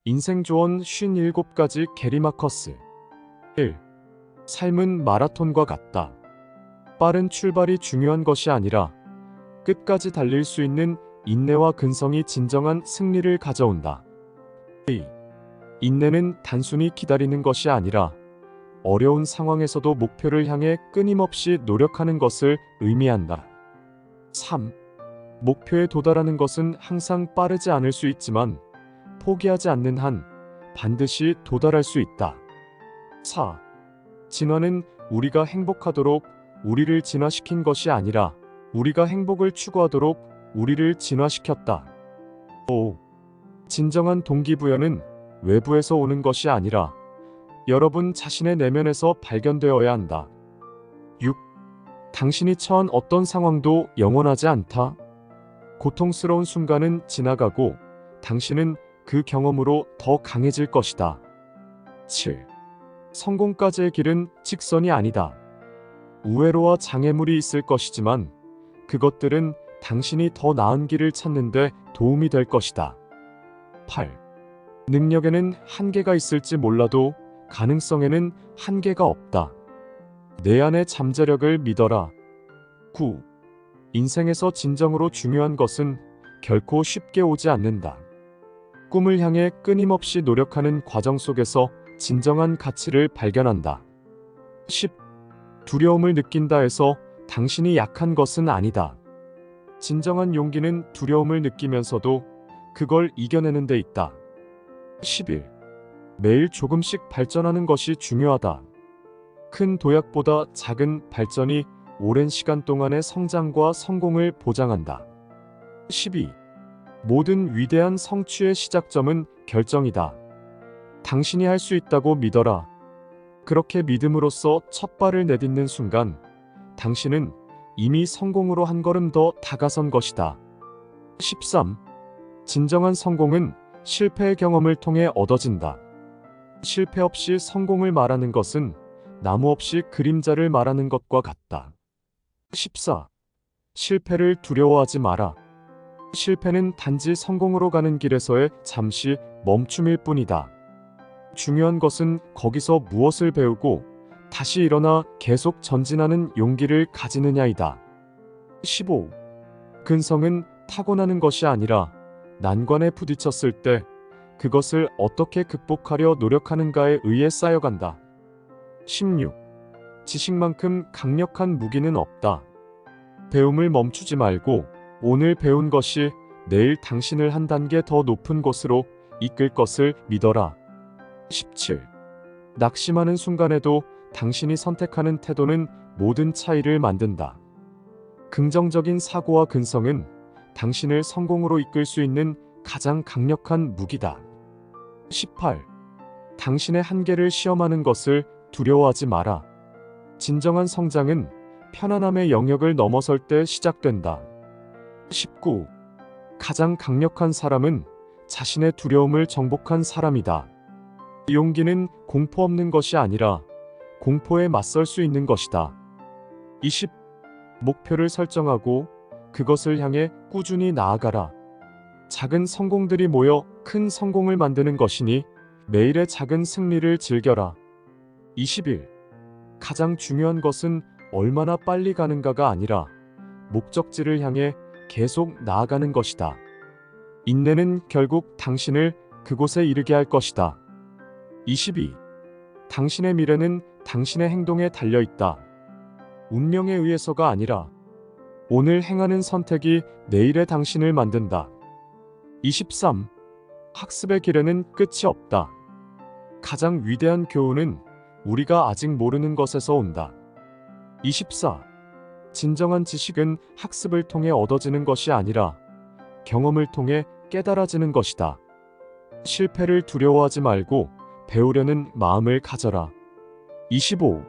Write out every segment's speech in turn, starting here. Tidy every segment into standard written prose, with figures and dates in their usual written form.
인생 조언 57가지 게리 마커스. 1. 삶은 마라톤과 같다. 빠른 출발이 중요한 것이 아니라 끝까지 달릴 수 있는 인내와 근성이 진정한 승리를 가져온다. 2. 인내는 단순히 기다리는 것이 아니라 어려운 상황에서도 목표를 향해 끊임없이 노력하는 것을 의미한다. 3. 목표에 도달하는 것은 항상 빠르지 않을 수 있지만 포기하지 않는 한 반드시 도달할 수 있다. 4. 진화는 우리가 행복하도록 우리를 진화시킨 것이 아니라 우리가 행복을 추구하도록 우리를 진화시켰다. 5. 진정한 동기부여는 외부에서 오는 것이 아니라 여러분 자신의 내면에서 발견되어야 한다. 6. 당신이 처한 어떤 상황도 영원하지 않다. 고통스러운 순간은 지나가고 당신은 그 경험으로 더 강해질 것이다. 7. 성공까지의 길은 직선이 아니다. 우회로와 장애물이 있을 것이지만 그것들은 당신이 더 나은 길을 찾는 데 도움이 될 것이다. 8. 능력에는 한계가 있을지 몰라도 가능성에는 한계가 없다. 내 안의 잠재력을 믿어라. 9. 인생에서 진정으로 중요한 것은 결코 쉽게 오지 않는다. 꿈을 향해 끊임없이 노력하는 과정 속에서 진정한 가치를 발견한다. 10. 두려움을 느낀다 해서 당신이 약한 것은 아니다. 진정한 용기는 두려움을 느끼면서도 그걸 이겨내는 데 있다. 11. 매일 조금씩 발전하는 것이 중요하다. 큰 도약보다 작은 발전이 오랜 시간 동안의 성장과 성공을 보장한다. 12. 모든 위대한 성취의 시작점은 결정이다. 당신이 할 수 있다고 믿어라. 그렇게 믿음으로써 첫 발을 내딛는 순간 당신은 이미 성공으로 한 걸음 더 다가선 것이다. 13. 진정한 성공은 실패의 경험을 통해 얻어진다. 실패 없이 성공을 말하는 것은 나무 없이 그림자를 말하는 것과 같다. 14. 실패를 두려워하지 마라. 실패는 단지 성공으로 가는 길에서의 잠시 멈춤일 뿐이다. 중요한 것은 거기서 무엇을 배우고 다시 일어나 계속 전진하는 용기를 가지느냐이다. 15. 근성은 타고나는 것이 아니라 난관에 부딪혔을 때 그것을 어떻게 극복하려 노력하는가에 의해 쌓여간다. 16. 지식만큼 강력한 무기는 없다. 배움을 멈추지 말고 오늘 배운 것이 내일 당신을 한 단계 더 높은 곳으로 이끌 것을 믿어라. 17. 낙심하는 순간에도 당신이 선택하는 태도는 모든 차이를 만든다. 긍정적인 사고와 근성은 당신을 성공으로 이끌 수 있는 가장 강력한 무기다. 18. 당신의 한계를 시험하는 것을 두려워하지 마라. 진정한 성장은 편안함의 영역을 넘어설 때 시작된다. 19. 가장 강력한 사람은 자신의 두려움을 정복한 사람이다. 용기는 공포 없는 것이 아니라 공포에 맞설 수 있는 것이다. 20. 목표를 설정하고 그것을 향해 꾸준히 나아가라. 작은 성공들이 모여 큰 성공을 만드는 것이니 매일의 작은 승리를 즐겨라. 21. 가장 중요한 것은 얼마나 빨리 가는가가 아니라 목적지를 향해 계속 나아가는 것이다. 인내는 결국 당신을 그곳에 이르게 할 것이다. 22. 당신의 미래는 당신의 행동에 달려 있다. 운명에 의해서가 아니라 오늘 행하는 선택이 내일의 당신을 만든다. 23. 학습의 길에는 끝이 없다. 가장 위대한 교훈은 우리가 아직 모르는 것에서 온다. 24. 진정한 지식은 학습을 통해 얻어지는 것이 아니라 경험을 통해 깨달아지는 것이다. 실패를 두려워하지 말고 배우려는 마음을 가져라. 25.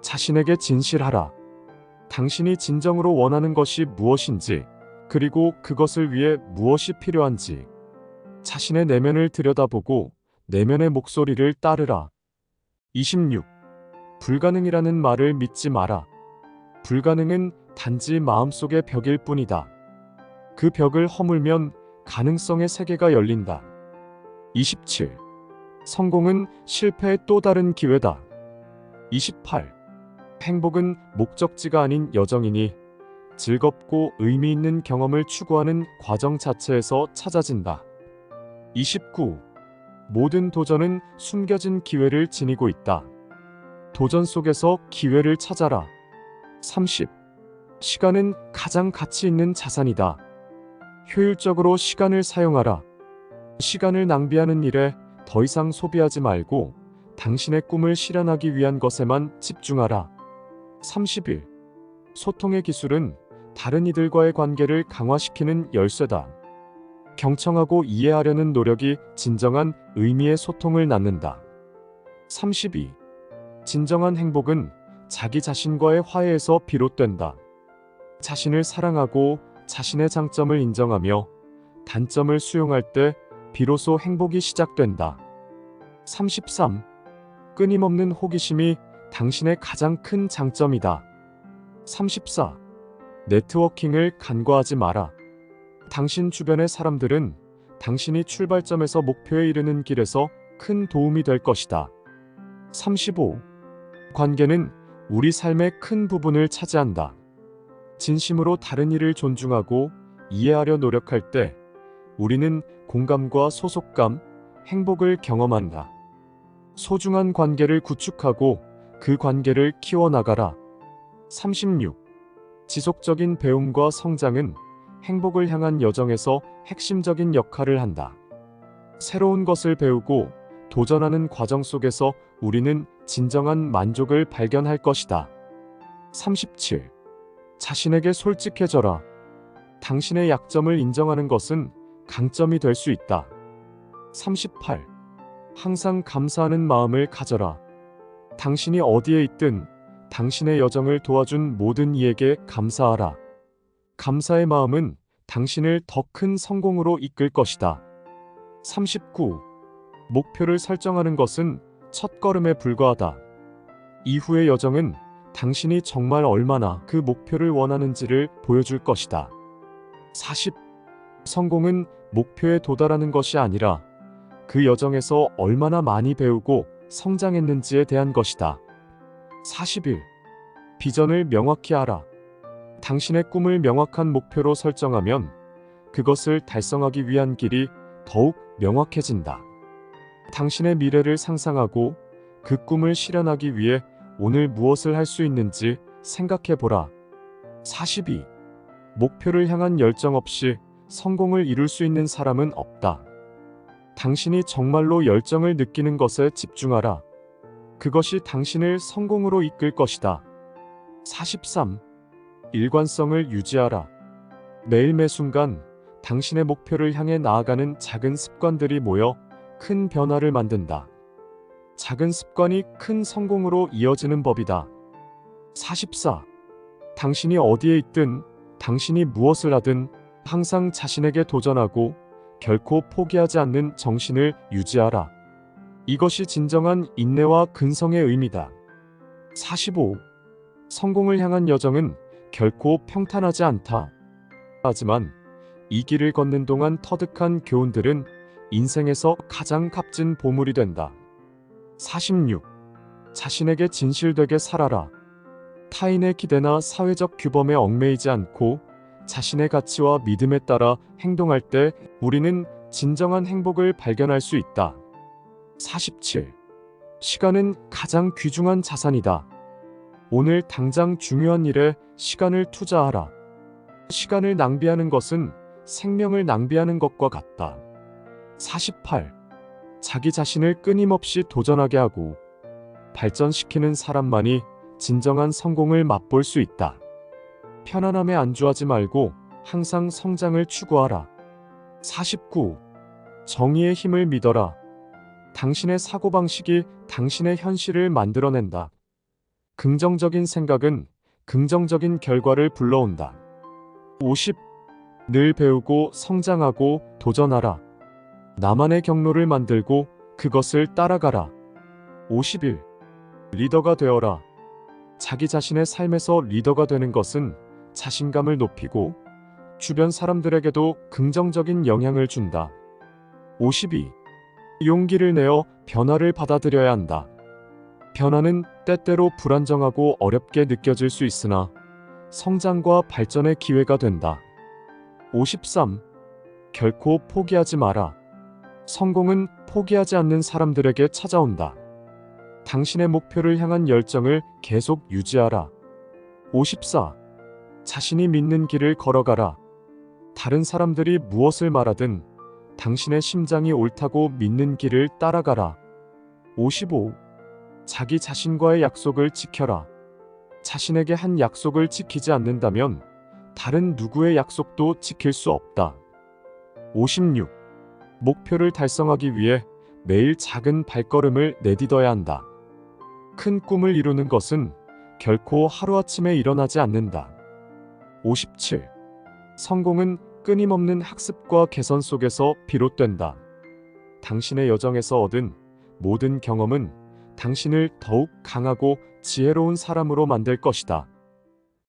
자신에게 진실하라. 당신이 진정으로 원하는 것이 무엇인지, 그리고 그것을 위해 무엇이 필요한지 자신의 내면을 들여다보고 내면의 목소리를 따르라. 26. 불가능이라는 말을 믿지 마라. 불가능은 단지 마음속의 벽일 뿐이다. 그 벽을 허물면 가능성의 세계가 열린다. 27. 성공은 실패의 또 다른 기회다. 28. 행복은 목적지가 아닌 여정이니 즐겁고 의미 있는 경험을 추구하는 과정 자체에서 찾아진다. 29. 모든 도전은 숨겨진 기회를 지니고 있다. 도전 속에서 기회를 찾아라. 30. 시간은 가장 가치 있는 자산이다. 효율적으로 시간을 사용하라. 시간을 낭비하는 일에 더 이상 소비하지 말고 당신의 꿈을 실현하기 위한 것에만 집중하라. 31. 소통의 기술은 다른 이들과의 관계를 강화시키는 열쇠다. 경청하고 이해하려는 노력이 진정한 의미의 소통을 낳는다. 32. 진정한 행복은 자기 자신과의 화해에서 비롯된다. 자신을 사랑하고 자신의 장점을 인정하며 단점을 수용할 때 비로소 행복이 시작된다. 33. 끊임없는 호기심이 당신의 가장 큰 장점이다. 34. 네트워킹을 간과하지 마라. 당신 주변의 사람들은 당신이 출발점에서 목표에 이르는 길에서 큰 도움이 될 것이다. 35. 관계는 우리 삶의 큰 부분을 차지한다. 진심으로 다른 이를 존중하고 이해하려 노력할 때 우리는 공감과 소속감, 행복을 경험한다. 소중한 관계를 구축하고 그 관계를 키워나가라. 36. 지속적인 배움과 성장은 행복을 향한 여정에서 핵심적인 역할을 한다. 새로운 것을 배우고 도전하는 과정 속에서 우리는 진정한 만족을 발견할 것이다. 37. 자신에게 솔직해져라. 당신의 약점을 인정하는 것은 강점이 될 수 있다. 38. 항상 감사하는 마음을 가져라. 당신이 어디에 있든 당신의 여정을 도와준 모든 이에게 감사하라. 감사의 마음은 당신을 더 큰 성공으로 이끌 것이다. 39. 목표를 설정하는 것은 첫걸음에 불과하다. 이후의 여정은 당신이 정말 얼마나 그 목표를 원하는지를 보여줄 것이다. 40. 성공은 목표에 도달하는 것이 아니라 그 여정에서 얼마나 많이 배우고 성장했는지에 대한 것이다. 41. 비전을 명확히 알아. 당신의 꿈을 명확한 목표로 설정하면 그것을 달성하기 위한 길이 더욱 명확해진다. 당신의 미래를 상상하고 그 꿈을 실현하기 위해 오늘 무엇을 할 수 있는지 생각해 보라. 42. 목표를 향한 열정 없이 성공을 이룰 수 있는 사람은 없다. 당신이 정말로 열정을 느끼는 것에 집중하라. 그것이 당신을 성공으로 이끌 것이다. 43. 일관성을 유지하라. 매일 매 순간 당신의 목표를 향해 나아가는 작은 습관들이 모여 큰 변화를 만든다. 작은 습관이 큰 성공으로 이어지는 법이다. 44. 당신이 어디에 있든 당신이 무엇을 하든 항상 자신에게 도전하고 결코 포기하지 않는 정신을 유지하라. 이것이 진정한 인내와 근성의 의미다. 45. 성공을 향한 여정은 결코 평탄하지 않다. 하지만 이 길을 걷는 동안 터득한 교훈들은 인생에서 가장 값진 보물이 된다. 46. 자신에게 진실되게 살아라. 타인의 기대나 사회적 규범에 얽매이지 않고 자신의 가치와 믿음에 따라 행동할 때 우리는 진정한 행복을 발견할 수 있다. 47. 시간은 가장 귀중한 자산이다. 오늘 당장 중요한 일에 시간을 투자하라. 시간을 낭비하는 것은 생명을 낭비하는 것과 같다. 48. 자기 자신을 끊임없이 도전하게 하고 발전시키는 사람만이 진정한 성공을 맛볼 수 있다. 편안함에 안주하지 말고 항상 성장을 추구하라. 49. 정의의 힘을 믿어라. 당신의 사고방식이 당신의 현실을 만들어낸다. 긍정적인 생각은 긍정적인 결과를 불러온다. 50. 늘 배우고 성장하고 도전하라. 나만의 경로를 만들고 그것을 따라가라. 51. 리더가 되어라. 자기 자신의 삶에서 리더가 되는 것은 자신감을 높이고 주변 사람들에게도 긍정적인 영향을 준다. 52. 용기를 내어 변화를 받아들여야 한다. 변화는 때때로 불안정하고 어렵게 느껴질 수 있으나 성장과 발전의 기회가 된다. 53. 결코 포기하지 마라. 성공은 포기하지 않는 사람들에게 찾아온다. 당신의 목표를 향한 열정을 계속 유지하라. 54. 자신이 믿는 길을 걸어가라. 다른 사람들이 무엇을 말하든 당신의 심장이 옳다고 믿는 길을 따라가라. 55. 자기 자신과의 약속을 지켜라. 자신에게 한 약속을 지키지 않는다면 다른 누구의 약속도 지킬 수 없다. 56. 목표를 달성하기 위해 매일 작은 발걸음을 내딛어야 한다. 큰 꿈을 이루는 것은 결코 하루아침에 일어나지 않는다. 57. 성공은 끊임없는 학습과 개선 속에서 비롯된다. 당신의 여정에서 얻은 모든 경험은 당신을 더욱 강하고 지혜로운 사람으로 만들 것이다.